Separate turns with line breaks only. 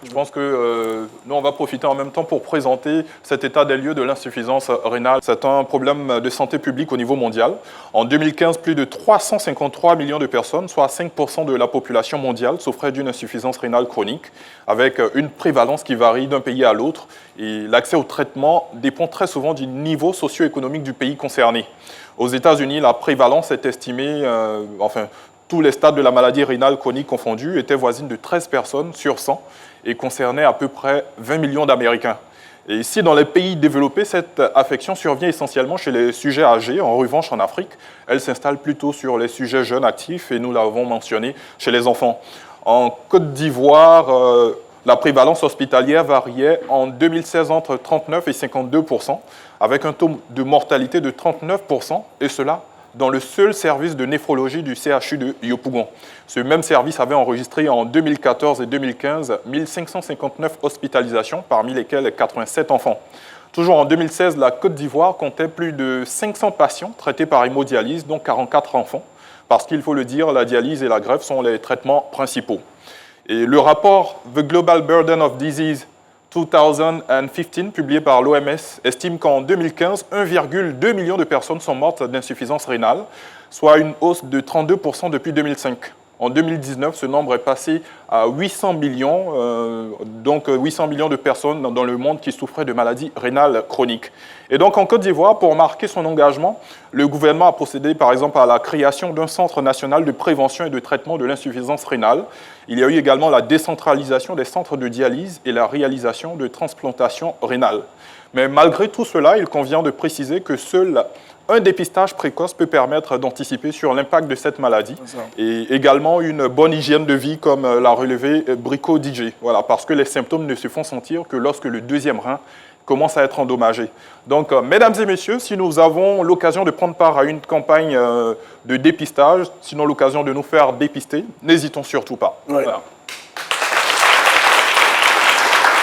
Je pense que nous, on va profiter en même temps pour présenter cet état des lieux de l'insuffisance rénale. C'est un problème de santé publique au niveau mondial. En 2015, plus de 353 millions de personnes, soit 5% de la population mondiale, souffraient d'une insuffisance rénale chronique, avec une prévalence qui varie d'un pays à l'autre. Et l'accès au traitement dépend très souvent du niveau socio-économique du pays concerné. Aux États-Unis, la prévalence est estimée, tous les stades de la maladie rénale chronique confondus étaient voisines de 13 personnes sur 100 et concernaient à peu près 20 millions d'Américains. Et ici, dans les pays développés, cette affection survient essentiellement chez les sujets âgés. En revanche, en Afrique, elle s'installe plutôt sur les sujets jeunes actifs et nous l'avons mentionné chez les enfants. En Côte d'Ivoire, la prévalence hospitalière variait en 2016 entre 39 et 52%, avec un taux de mortalité de 39%, et cela dans le seul service de néphrologie du CHU de Yopougon. Ce même service avait enregistré en 2014 et 2015 1559 hospitalisations, parmi lesquelles 87 enfants. Toujours en 2016, la Côte d'Ivoire comptait plus de 500 patients traités par hémodialyse, dont 44 enfants, parce qu'il faut le dire, la dialyse et la greffe sont les traitements principaux. Et le rapport The Global Burden of Disease 2015, publié par l'OMS, estime qu'en 2015, 1,2 million de personnes sont mortes d'insuffisance rénale, soit une hausse de 32% depuis 2005. En 2019, ce nombre est passé à 800 millions, donc 800 millions de personnes dans le monde qui souffraient de maladies rénales chroniques. Et donc en Côte d'Ivoire, pour marquer son engagement, le gouvernement a procédé par exemple à la création d'un centre national de prévention et de traitement de l'insuffisance rénale. Il y a eu également la décentralisation des centres de dialyse et la réalisation de transplantations rénales. Mais malgré tout cela, il convient de préciser que seul un dépistage précoce peut permettre d'anticiper sur l'impact de cette maladie et également une bonne hygiène de vie comme l'a relevé Brico DJ. Voilà, parce que les symptômes ne se font sentir que lorsque le deuxième rein commence à être endommagé. Donc, mesdames et messieurs, si nous avons l'occasion de prendre part à une campagne de dépistage, sinon l'occasion de nous faire dépister, n'hésitons surtout pas.
Ouais.
Voilà.